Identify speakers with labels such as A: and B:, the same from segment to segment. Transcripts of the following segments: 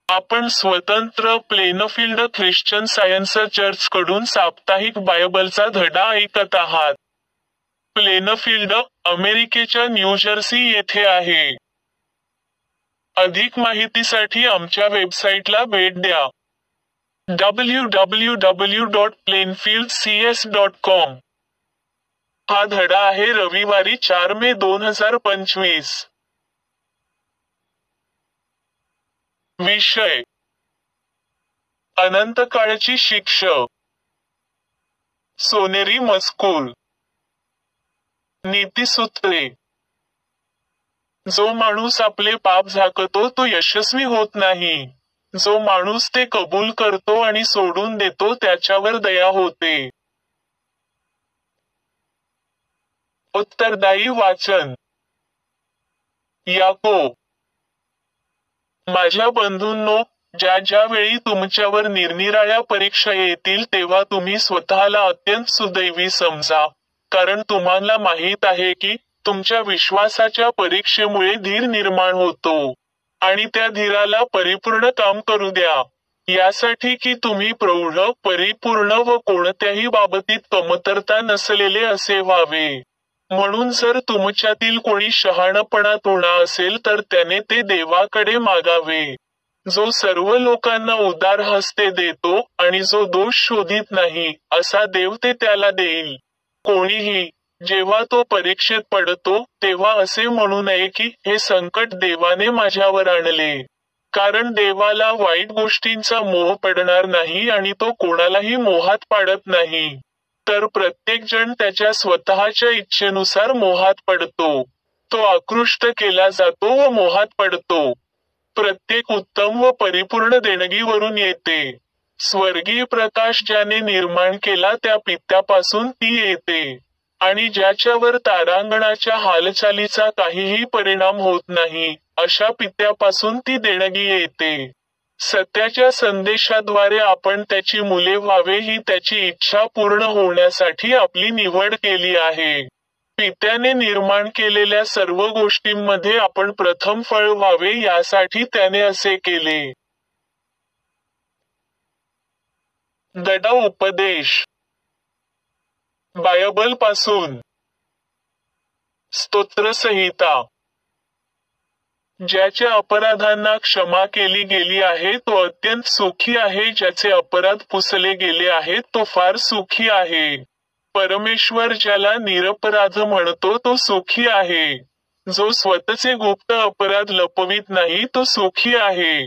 A: आपण स्वतंत्र Plainfield Christian science church कडून साप्ताहिक बायबलचा धडा ऐकत आहात. प्लेनफील्ड, अमेरिकेच्या न्यूजर्सी येथे आहे. अधिक माहितीसाठी आमच्या वेबसाईटला भेट द्या. www.plainfieldcs.com. हा धडा आहे रविवारी 4 मे 2025. विषय: अनंतकाळची शिक्षा. सोनेरी मजकूर. नीतिसूत्रे. जो माणूस आपले पाप झाकतो तो यशस्वी होत नाही. जो माणूस ते कबूल करतो आणि सोडून देतो त्याच्यावर दया होते. उत्तरदायी वाचन. याकोब. माझ्या बंधूंनो, ज्या वेळी तुमच्यावर निरनिराळ्या परीक्षा येतील तेव्हा तुम्ही स्वतःला अत्यंत सुदैवी समजा, कारण तुम्हाला माहीत आहे की तुमच्या विश्वासाच्या परीक्षेमुळे धीर निर्माण होतो, आणि त्या धीराला परिपूर्ण काम करू द्या, यासाठी की तुम्ही प्रौढ, परिपूर्ण व कोणत्याही बाबतीत कमतरता नसलेले असे व्हावे. म्हणून जर तुमच्यातील कोणी शहाणपणात उणा असेल तर त्याने ते देवाकडे मागावे, जो सर्व लोकांना उदार हस्ते देतो आणि जो दोष शोधित नाही, असा देव ते त्याला देईल. कोणीही, जेव्हा तो परीक्षेत पडतो, तेव्हा असे म्हणू नये की हे संकट देवाने माझ्यावर आणले, कारण देवाला वाईट गोष्टींचा मोह पडणार नाही आणि तो कोणालाही मोहात पाडत नाही. तर प्रत्येक जण त्याच्या स्वतःच्या इच्छेनुसार मोहात पडतो. तो आकृष्ट केला जातो व मोहात पडतो. प्रत्येक उत्तम व परिपूर्ण देणगीवरून येते. स्वर्गीय प्रकाश ज्याने निर्माण केला त्या पित्यापासून ती येते, आणि ज्याच्यावर तारांगणाच्या हालचालीचा काहीही परिणाम होत नाही, अशा पित्यापासून ती देणगी येते. सत्याच्या संदेशाद्वारे आपण त्याची मुले व्हावे ही त्याची इच्छा पूर्ण होण्यासाठी आपली निवड केली आहे. पित्याने निर्माण केलेल्या सर्व गोष्टींमध्ये आपण प्रथम फळ व्हावे यासाठी त्याने असे केले. धडा उपदेश. बायबलपासून. स्तोत्रसंहिता. ज्याच्या अपराधांना क्षमा केली गेली आहे तो अत्यंत सुखी आहे. ज्याचे अपराध पुसले गेले आहेत तो फार सुखी आहे. परमेश्वर ज्याला निरपराध म्हणतो तो सुखी आहे. जो स्वतःचे गुप्त अपराध लपवित नाही तो सुखी आहे.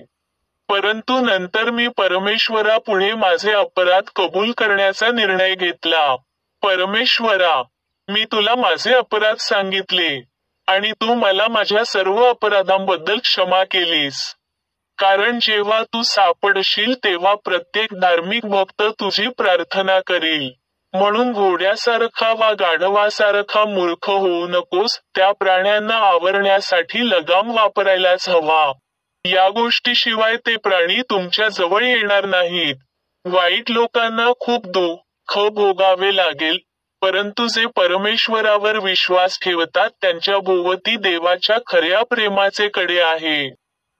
A: परंतु नंतर मी परमेश्वरापुढे माझे अपराध कबूल करण्याचा निर्णय घेतला. परमेश्वरा, मी तुला माझे अपराध सांगितले, आणि तू मला माझ्या सर्व अपराधांबद्दल क्षमा केलीस. कारण जेव्हा तू सापडशील तेव्हा प्रत्येक धार्मिक भक्त तुझी प्रार्थना करील. म्हणून घोड्यासारखा वा गाढवासारखा मूर्ख होऊ नकोस. त्या प्राण्यांना आवरण्यासाठी लगाम वापरायलाच हवा. या गोष्टीशिवाय ते प्राणी तुमच्या जवळ येणार नाहीत. वाईट लोकांना खूप दुःख भोगावे लागेल, परंतु जे परमेश्वरावर विश्वास ठेवतात त्यांच्या भोवती देवाच्या खऱ्या प्रेमाचे कडे आहे.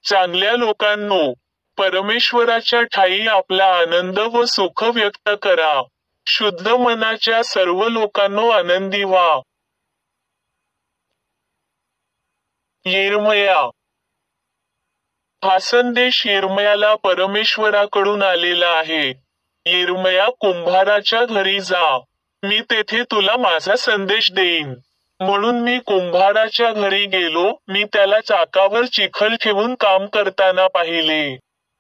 A: चांगल्या लोकांनो, परमेश्वराच्या ठायी आपला आनंद व सुख व्यक्त करा. शुद्ध मनाच्या सर्व लोकांनो आनंदी व्हा. यिर्मया. हा संदेश यिर्मयाला परमेश्वराकडून आलेला आहे. यिर्मया, कुंभाराच्या घरी जा. मी तेथे तुला माझा संदेश देईन. म्हणून मी कुंभाराच्या घरी गेलो. मी त्याला चाकावर चिखल ठेवून काम करताना पाहिले.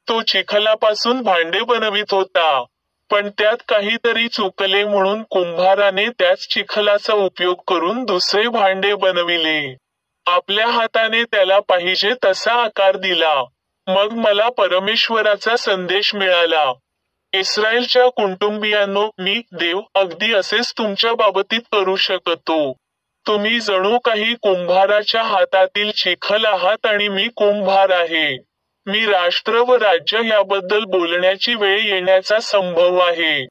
A: तो चिखलापासून भांडे बनवित होता, पण त्यात काहीतरी चुकले म्हणून कुंभाराने त्याच चिखलाचा उपयोग करून दुसरे भांडे बनविले. आपल्या हाताने त्याला पाहिजे तसा आकार दिला. मग मला परमेश्वराचा संदेश मिळाला. इस्रायलच्या कुटुंबियांनो, मी देव अगदी असेच तुमच्या बाबतीत करू शकतो. तुम्ही जणू काही कुंभाराच्या हातातील चिखल आहात आणि मी कुंभार आहे. मी राष्ट्र व राज्य याबद्दल बोलण्याची वेळ येण्याचा संभव आहे.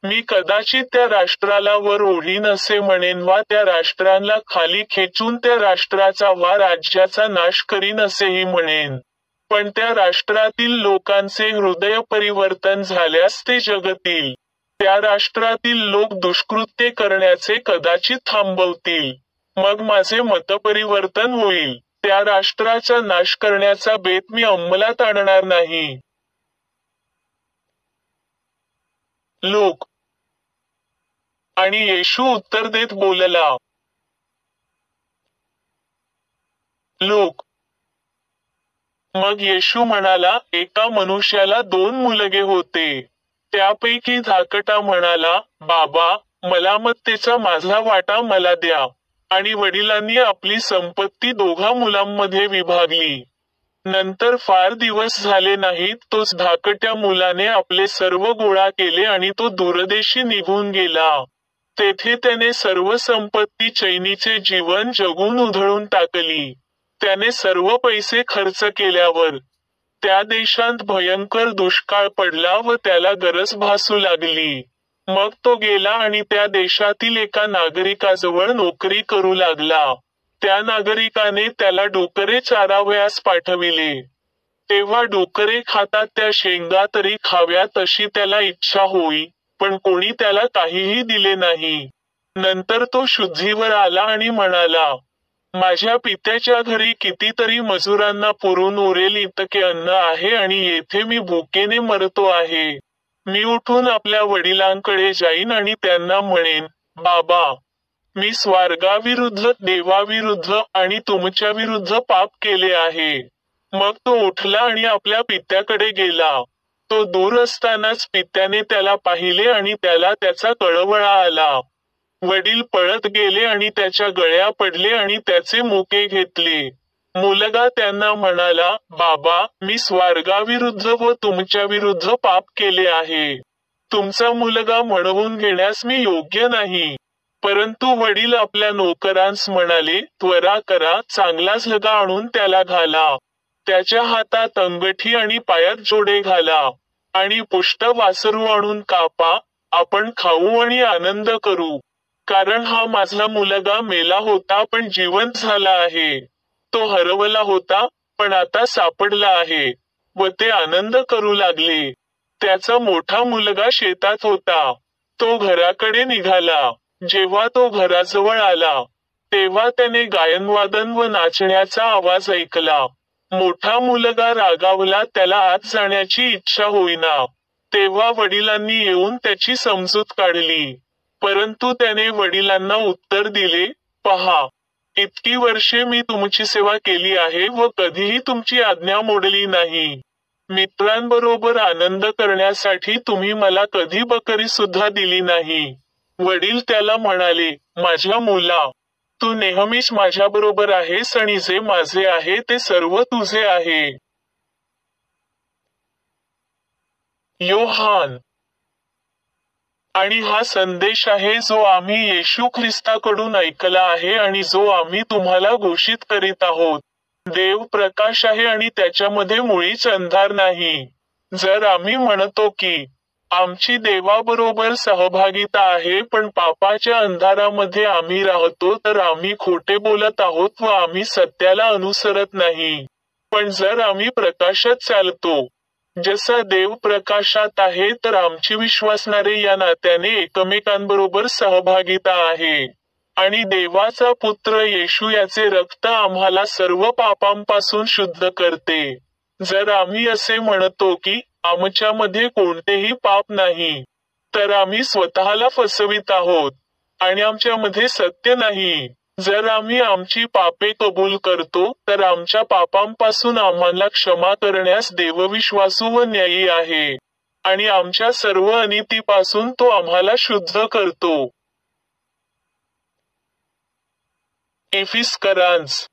A: मी कदाचित त्या राष्ट्राला वर ओढीन असे म्हणेन वा त्या राष्ट्रांना खाली खेचून त्या राष्ट्राचा वा राज्याचा नाश करीन असेही म्हणेन. पण त्या राष्ट्रातील लोकांचे हृदय परिवर्तन झाल्यास ते जगतील. त्या राष्ट्रातील लोक दुष्कृत्ये करण्याचे कदाचित थांबवतील. मग माझे मतपरिवर्तन होईल. त्या राष्ट्राचा नाश करण्याचा बेत मी अंमलात आणणार नाही. लोक. आणि येशू उत्तर देत बोलला. लोक. मग येशू म्हणाला, एका मनुष्याला 2 मुलगे होते. त्यापैकी धाकटा म्हणाला, बाबा, मालमत्तेचा माझा वाटा मला द्या. आणि वडिलांनी आपली संपत्ती 2 मुलांमध्ये विभागली. नंतर फार दिवस झाले नाहीत तोच धाकट्या मुलाने आपले सर्व गोळा केले आणि तो दूरदेशी निघून गेला. तेथे त्याने सर्व संपत्ती चैनीचे जीवन जगून उधळून टाकली. त्याने सर्व पैसे खर्च केल्यावर त्या देशात भयंकर दुष्काळ पडला व त्याला गरज भासू लागली. मग तो गेला आणि त्या देशातील एका नागरिकाजवळ नोकरी करू लागला. त्या नागरिकाने त्याला डुकरे चारावयास पाठविले. तेव्हा डुकरे खातात त्या शेंगा तरी खाव्यात अशी त्याला इच्छा होई, पण कोणी त्याला काहीही दिले नाही. नंतर तो शुद्धीवर आला आणि म्हणाला, माझ्या पित्याच्या घरी कितीतरी मजुरांना पुरून उरेल इतके अन्न आहे आणि येथे मी भुकेने मरतो आहे. मी उठून आपल्या वडिलांकडे जाईन आणि त्यांना म्हणेन, बाबा, मी स्वर्गाविरुद्ध, देवाविरुद्ध आणि तुमच्या विरुद्ध पाप केले आहे. मग तो उठला आणि आपल्या पित्याकडे गेला. तो दूर असतानाच पित्याने त्याला पाहिले आणि त्याला त्याचा कळवळा आला. वडील पळत गेले आणि त्याच्या गळ्या पडले आणि त्याचे मुके घेतले. मुलगा त्यांना म्हणाला, बाबा, मी स्वर्गाविरुद्ध व तुमच्या विरुद्ध पाप केले आहे. तुमचा मुलगा म्हणवून घेण्यास मी योग्य नाही. परंतु वडील आपल्या नोकरांस म्हणाले, त्वरा करा, चांगला झगा आणून त्याला घाला. त्याच्या हातात अंगठी आणि पायात जोडे घाला. आणि पुष्ट वासरू आणून कापा, आपण खाऊ आणि आनंद करू. कारण हा माझा मुलगा मेला होता पण जिवंत झाला आहे. तो हरवला होता पण आता सापडला आहे. व ते आनंद करू लागले. त्याचा मोठा मुलगा शेतात होता. तो घराकडे निघाला. जेव्हा तो घराजवळ आला, तेव्हा त्याने गायनवादन व नाचण्याचा आवाज ऐकला. मोठा मुलगा रागावला, त्याला आत जाण्याची इच्छा होईना. तेव्हा वडिलांनी येऊन त्याची समजूत काढली. परंतु त्याने वडिलांना उत्तर दिले, पहा, इतकी वर्षे मी तुमची सेवा केली आहे व कधीही तुमची आज्ञा मोडली नाही. मित्रांबरोबर आनंद करण्यासाठी तुम्ही मला कधी बकरी सुद्धा दिली नाही. वडील त्याला म्हणाले, माझ्या मुला, तू नेहमीच माझ्याबरोबर आहेस आणि जे माझे आहे ते सर्व तुझे आहे. योहान. आणि हा संदेश आहे जो आम्ही येशू ख्रिस्ताकडून ऐकला आहे आणि जो आम्ही तुम्हाला घोषित करीत आहोत. देव प्रकाश आहे आणि त्याच्यामध्ये मुळीच अंधार नाही. जर आम्ही म्हणतो की आमची देवाबरोबर सहभागिता आहे पण पापाच्या अंधारामध्ये आम्ही राहतो तर आम्ही खोटे बोलत आहोत व आम्ही सत्याला अनुसरत नाही. पण जर आम्ही प्रकाशात चालतो जसा देव प्रकाशात आहे तर आमची विश्वासणारे या नात्याने एकमेकांबरोबर सहभागिता आहे. आणि देवाचा पुत्र येशू याचे रक्त आम्हाला सर्व पापांपासून शुद्ध करते. जर आम्ही असे म्हणतो की आमच्यामध्ये कोणतेही पाप नाही तर आम्ही स्वतःला फसवित आहोत आणि आमच्यामध्ये सत्य नाही. जर आम्ही आमची पापे कबूल करतो तर आमच्या पापांपासून आम्हाला क्षमा करण्यास देवविश्वासू व न्यायी आहे आणि आमच्या सर्व अनितीपासून तो आम्हाला शुद्ध करतो. एफिसकरांस.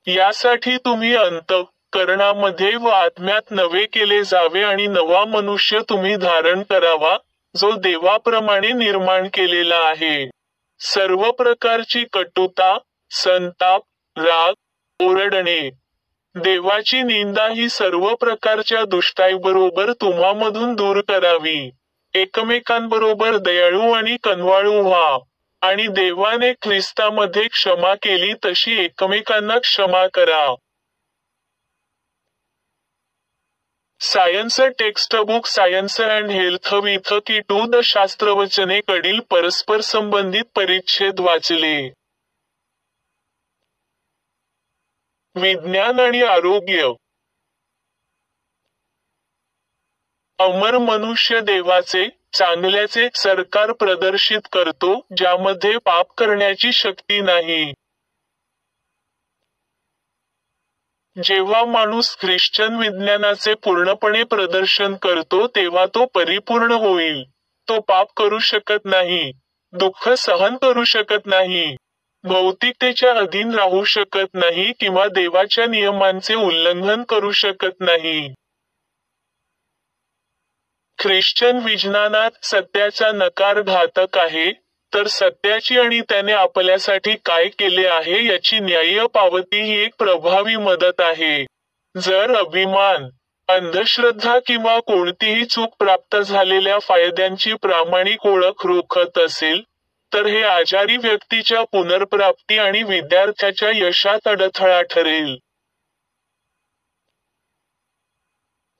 A: यासाठी तुम्ही अंतःकरणामध्ये व आत्म्यात नवे केले जावे आणि नवा मनुष्य तुम्ही धारण करावा, जो देवाप्रमाणे निर्माण केलेला आहे. सर्व प्रकारची कटुता, संताप, राग, ओरडणे, देवाची निंदा ही सर्व प्रकारच्या दुष्टाईबरोबर तुम्हामधून दूर करावी. एकमेकांबरोबर दयाळू आणि कनवाळू व्हा आणि देवाने ख्रिस्तामध्ये क्षमा केली तशी एकमेकांना क्षमा करा. Science textbook science and health with की टू द शास्त्रवचने कडील परस्पर संबंधित परिच्छेद वाचले. विज्ञान आणि आरोग्य. अमर मनुष्य देवाचे, चांगल्याचे सरकार प्रदर्शित करतो, ज्यामध्ये पाप करण्याची शक्ती नाही. जेव्हा माणूस ख्रिश्चन विज्ञानाचे पूर्णपणे प्रदर्शन करतो तेव्हा तो परिपूर्ण होईल. तो पाप करू शकत नाही, दुःख सहन करू शकत नाही, भौतिकतेच्या अधीन राहू शकत नाही किंवा देवाच्या नियमांचे उल्लंघन करू शकत नाही. ख्रिश्चन विज्ञानात सत्याचा नकार घातक आहे, तर सत्याची आणि त्याने आपल्यासाठी काय केले आहे याची न्याय्य पावती ही एक प्रभावी मदत आहे. जर अभिमान, अंधश्रद्धा किंवा कोणतीही चूक प्राप्त झालेल्या फायद्यांची प्रामाणिक ओळख रोखत असेल, तर हे आजारी व्यक्तीच्या पुनर्प्राप्ती आणि विद्यार्थ्याच्या यशात अडथळा ठरेल.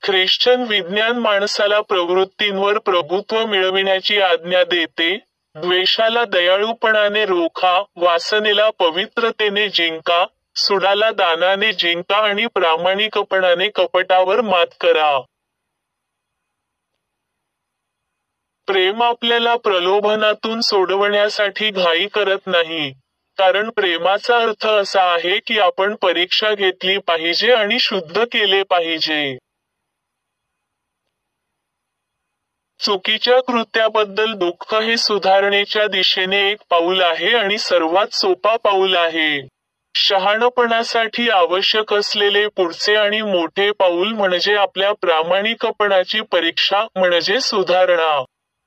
A: ख्रिश्चन विज्ञान माणसाला प्रवृत्तींवर प्रभुत्व मिळविण्याची आज्ञा देते. द्वेषाला दयाळूपणाने रोखा, वासनेला पवित्रतेने जिंका, सुडाला दानाने जिंका आणि प्रामाणिकपणाने कपटावर मात करा. प्रेम आपल्याला प्रलोभनातून सोडवण्यासाठी घाई करत नाही, कारण प्रेमाचा अर्थ असा आहे की आपण परीक्षा घेतली पाहिजे आणि शुद्ध केले पाहिजे. चुकीच्या कृत्याबद्दल दुःख हे सुधारणेच्या दिशेने एक पाऊल आहे आणि सर्वात सोपा पाऊल आहे. शहाणपणासाठी आवश्यक असलेले पुढचे आणि मोठे पाऊल म्हणजे आपल्या प्रामाणिकपणाची परीक्षा म्हणजे सुधारणा.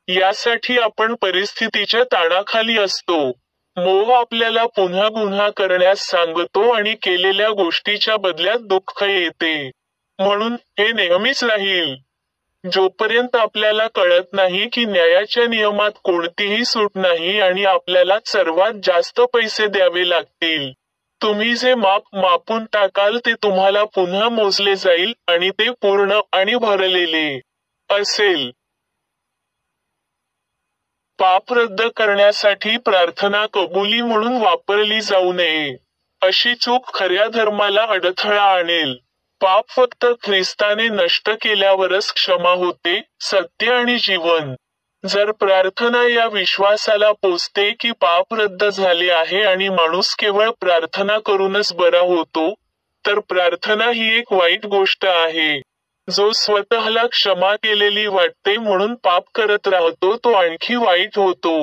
A: यासाठी आपण परिस्थितीच्या ताणाखाली असतो. मोह आपल्याला पुन्हा गुन्हा करण्यास सांगतो आणि केलेल्या गोष्टीच्या बदल्यात दुःख येते. म्हणून हे नेहमीच राहील. जोपर्यंत आपल्याला कळत नाही की न्यायाच्या नियमात कोणतीही सूट नाही आणि आपल्याला सर्वात जास्त पैसे द्यावे लागतील, तुम्ही जे मापून टाकाल ते तुम्हाला पुन्हा मोजले जाईल आणि ते पूर्ण आणि भरलेले असेल. पाप रद्द करण्यासाठी प्रार्थना कबुली म्हणून वापरली जाऊ नये. अशी चूक खऱ्या धर्माला अडथळा आणेल. पाप फक्त ख्रिस्ताने नष्ट केल्यावरच क्षमा होते, सत्य आणि जीवन. जर प्रार्थना या विश्वासाला पोचते की पाप रद्द झाले आहे आणि माणूस केवळ प्रार्थना करूनच बरा होतो, तर प्रार्थना ही एक वाईट गोष्ट आहे. जो स्वतःला क्षमा केलेली वाटते म्हणून पाप करत राहतो तो आणखी वाईट होतो.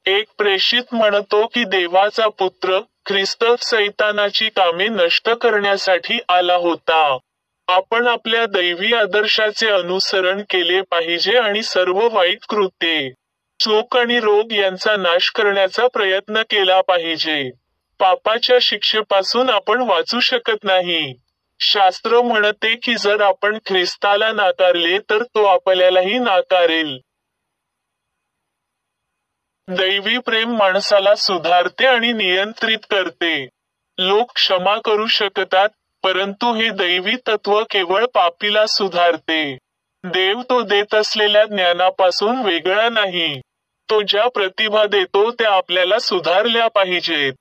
A: एक प्रेषित म्हणतो की देवाचा पुत्र, ख्रिस्त सैतानाची कामे नष्ट करण्यासाठी आला होता. आपण आपल्या दैवी आदर्शाचे अनुसरण केले पाहिजे आणि सर्व वाईट कृत्ये, चूक आणि रोग यांचा नाश करण्याचा प्रयत्न केला पाहिजे. पापाच्या शिक्षेपासून आपण वाचू शकत नाही. शास्त्र म्हणते की जर आपण ख्रिस्ताला नाकारले तर तो आपल्यालाही नाकारेल. दैवी प्रेम माणसाला सुधारते आणि नियंत्रित करते. लोक क्षमा करू शकतात, परंतु हे दैवी तत्व केवळ पापीला सुधारते. देव तो देत असलेल्या ज्ञानापासून वेगळा नाही. तो ज्या प्रतिभा देतो त्या आपल्याला सुधारल्या पाहिजेत.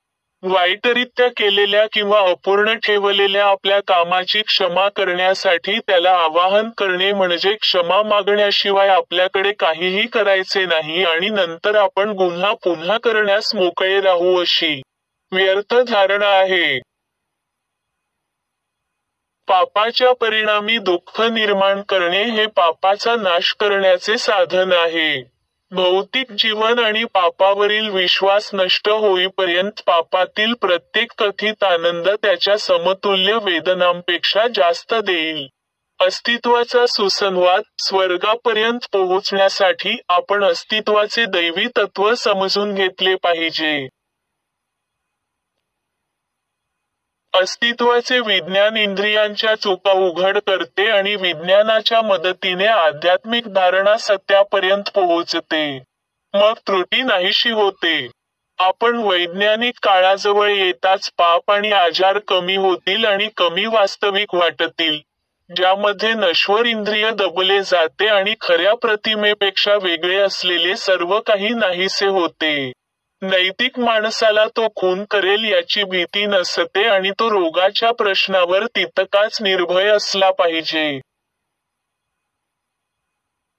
A: वाईटरित्या केलेल्या किंवा अपूर्ण ठेवलेल्या आपल्या कामाची क्षमा करण्यासाठी त्याला आवाहन करणे म्हणजे क्षमा मागण्याशिवाय आपल्याकडे काहीही करायचे नाही आणि नंतर आपण गुन्हा पुन्हा करण्यास मोकळे राहू अशी व्यर्थ धारणा आहे. पापाच्या परिणामी दुःख निर्माण करणे हे पापाचा नाश करण्याचे साधन आहे. भौतिक जीवन आणि पापावरील विश्वास नष्ट होईपर्यंत पापातील प्रत्येक कथित आनंद त्याच्या समतुल्य वेदनांपेक्षा जास्त देईल. अस्तित्वाचा सुसंवाद स्वर्गापर्यंत पोहोचण्यासाठी आपण अस्तित्वाचे दैवी तत्व समजून घेतले पाहिजे. अस्तित्वाचे विज्ञान इंद्रियांच्या चुका उघड करते आणि विज्ञानाच्या मदतीने आध्यात्मिक धारणा सत्यापर्यंत पोहोचते. मग त्रुटी नाहीशी होते. आपण वैज्ञानिक काळाजवळ येताच पाप आणि आजार कमी होतील आणि कमी वास्तविक वाटतील, ज्यामध्ये नश्वर इंद्रिय दबले जाते आणि खऱ्या प्रतिमेपेक्षा वेगळे असलेले सर्व काही नाहीसे होते. नैतिक माणसाला तो खून करेल याची भीती नसते आणि तो रोगाच्या प्रश्नावर तितकाच निर्भय असला पाहिजे.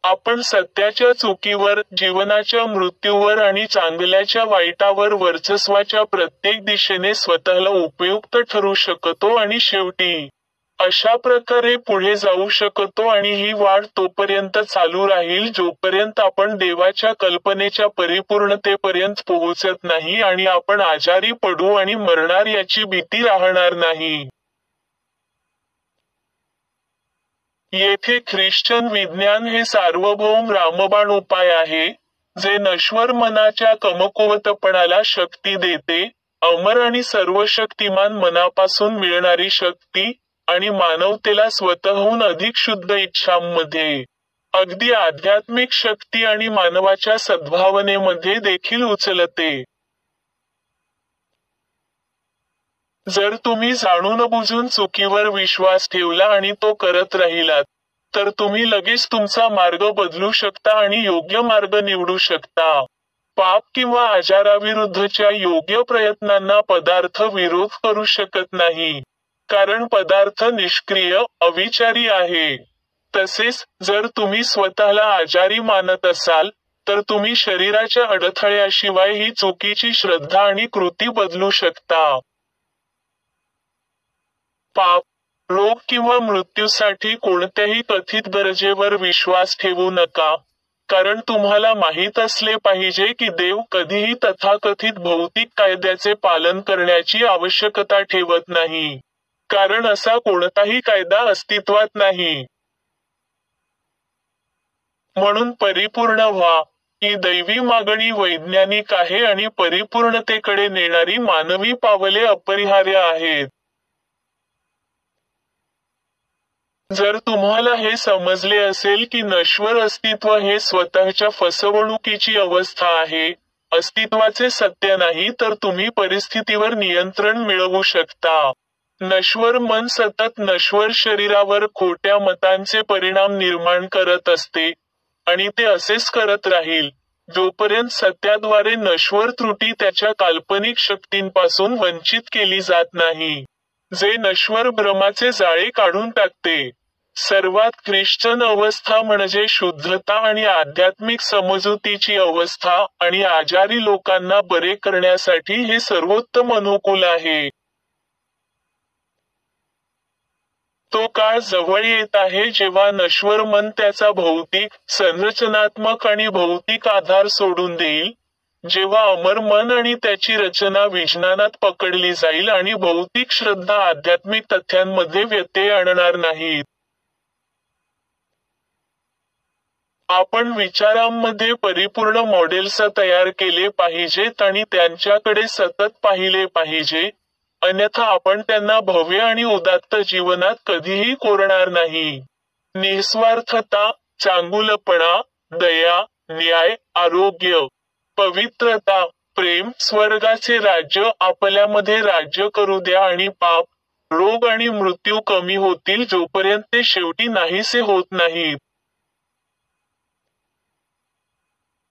A: आपण सत्याच्या चुकीवर, जीवनाच्या मृत्यूवर आणि चांगल्याच्या वाईटावर वर्चस्वाच्या प्रत्येक दिशेने स्वतःला उपयुक्त ठरू शकतो आणि शेवटी अशा प्रकारे पुढे जाऊ शकतो आणि ही वाढ तोपर्यंत चालू राहील जोपर्यंत आपण देवाच्या कल्पनेच्या परिपूर्णतेपर्यंत पोहोचत नाही आणि आपण आजारी पडू आणि मरणार याची भीती राहणार नाही. येथे ख्रिश्चन विज्ञान हे सार्वभौम रामबाण उपाय आहे, जे नश्वर मनाच्या कमकुवतपणाला शक्ती देते, अमर आणि सर्वशक्तिमान मनापासून मिळणारी शक्ती, आणि मानवतेला स्वतःहून अधिक शुद्ध इच्छांमध्ये, अगदी आध्यात्मिक शक्ती आणि मानवाच्या सद्भावनेमध्ये देखील उचलते. जर तुम्ही जाणून बुजून चुकीवर विश्वास ठेवला आणि तो करत राहिलात, तर तुम्ही लगेच तुमचा मार्ग बदलू शकता आणि योग्य मार्ग निवडू शकता. पाप किंवा आजाराविरुद्धच्या योग्य प्रयत्नांना पदार्थ विरोध करू शकत नाही, कारण पदार्थ निष्क्रिय, अविचारी आहे. तसेच, जर तुम्ही स्वतःला आजारी मानत असाल, तर तुम्ही शरीराच्या अडथळ्याशिवाय ही चुकीची श्रद्धा आणि कृती बदलू शकता. पाप, रोग किंवा मृत्यूसाठी कोणत्याही कथित गरजेवर विश्वास ठेवू नका, कारण तुम्हाला माहीत असले पाहिजे की देव कधीही तथाकथित भौतिक कायद्याचे पालन करण्याची आवश्यकता ठेवत नाही, कारण असा कोणताही कायदा अस्तित्वात नाही. म्हणून परिपूर्ण व्हा. ही दैवी मागणी वैज्ञानिक आहे आणि परिपूर्णतेकडे नेणारी मानवी पावले अपरिहार्य आहेत. जर तुम्हाला हे समजले असेल की नश्वर अस्तित्व हे स्वतःच्या फसवणुकीची अवस्था आहे, अस्तित्वाचे सत्य नाही, तर तुम्ही परिस्थितीवर नियंत्रण मिळवू शकता. नश्वर मन सतत नश्वर शरीरावर खोट्या मतांचे परिणाम निर्माण करत असते, आणि ते असेच करत राहील, जोपर्यंत सत्याद्वारे नश्वर त्रुटी त्याच्या काल्पनिक शक्तींपासून वंचित केली जात नाही, जे नश्वर भ्रमाचे जाळे काढून टाकते. सर्वात ख्रिश्चन अवस्था म्हणजे शुद्धता आणि आध्यात्मिक समजुतीची अवस्था, आणि आजारी लोकांना बरे करण्यासाठी हे सर्वोत्तम अनुकूल आहे. तो काळ जवळ येत आहे जेव्हा नश्वर मन त्याचा भौतिक, संरचनात्मक आणि भौतिक आधार सोडून देईल, जेव्हा अमर मन आणि त्याची रचना विज्ञानात पकडली जाईल आणि भौतिक श्रद्धा आध्यात्मिक तथ्यांमध्ये व्यत्यय आणणार नाहीत. आपण विचारांमध्ये परिपूर्ण मॉडेल्स तयार केले पाहिजेत आणि त्यांच्याकडे सतत पाहिले पाहिजे, अन्यथा आपण त्यांना भव्य आणि उदात्त जीवनात कधीही कोरणार नाही. निस्वार्थता, चांगुलपणा, दया, न्याय, आरोग्य, पवित्रता, प्रेम, स्वर्गाचे राज्य आपल्यामध्ये राज्य करू द्या आणि पाप, रोग आणि मृत्यू कमी होतील जोपर्यंत ते शेवटी नाहीसे होत नाहीत.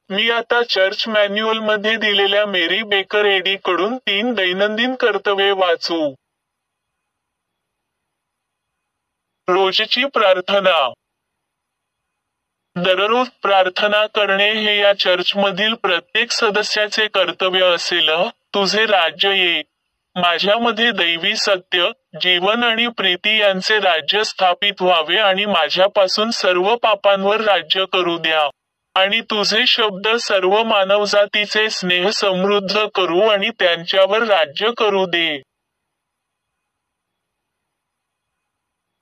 A: मी आता चर्च मॅन्युअलमध्ये दिलेल्या मेरी बेकर एडी कडून 3 दैनंदिन कर्तव्ये वाचू. रोजची प्रार्थना. दररोज प्रार्थना करणे हे या चर्चमधील प्रत्येक सदस्याचे कर्तव्य असेल. तुझे राज्य ये. माझ्यामध्ये दैवी सत्य, जीवन आणि प्रीती यांचे राज्य स्थापित व्हावे आणि माझ्यापासून सर्व पापांवर राज्य करू द्या. आणि तुझे शब्द सर्व मानवजातीचे स्नेह समृद्ध करू आणि त्यांच्यावर राज्य करू दे.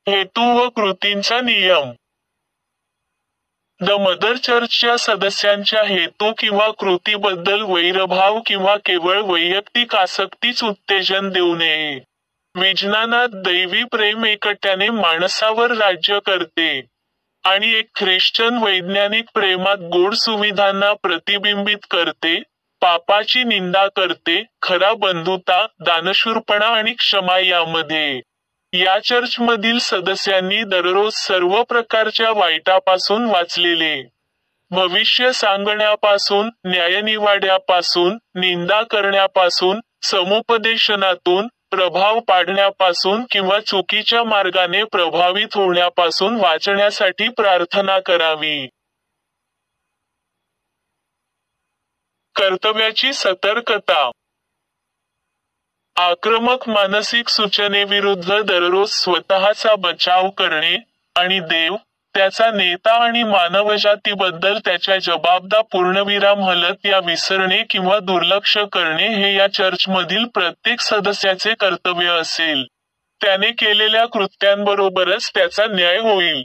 A: हेतू व कृतींचा नियम. द मदर चर्चच्या सदस्यांच्या हेतू किंवा कृतीबद्दल वैरभाव किंवा केवळ वैयक्तिक आसक्तीच उत्तेजन देऊ नये. विज्ञानात दैवी प्रेम एकट्याने माणसावर राज्य करते, आणि एक ख्रिश्चन वैज्ञानिक प्रेमात गोड सुविधांना प्रतिबिंबित करते, पापाची निंदा करते, खरा बंधुता, दानशूरपणा आणि क्षमा यामध्ये. या चर्चमधील सदस्यांनी दररोज सर्व प्रकारच्या वाईटापासून वाचलेले. भविष्य सांगण्यापासून, न्यायनिवाड्यापासून, निंदा करण्यापासून, समुपदेशनातून, प्रभाव पाडण्यापासून किंवा चुकीच्या मार्गाने प्रभावित होण्यापासून वाचण्यासाठी प्रार्थना करावी. कर्तव्याची सतर्कता. आक्रमक मानसिक सूचनेविरुद्ध दररोज स्वतःचा बचाव करणे आणि देव, त्याचा नेता आणि मानवजातीबद्दल त्याच्या जबाबदा पूर्णविराम हलत या विसरणे किंवा दुर्लक्ष करणे हे या चर्चमधील प्रत्येक सदस्याचे कर्तव्य असेल. त्याने केलेल्या कृत्यांबरोबरच त्याचा न्याय होईल.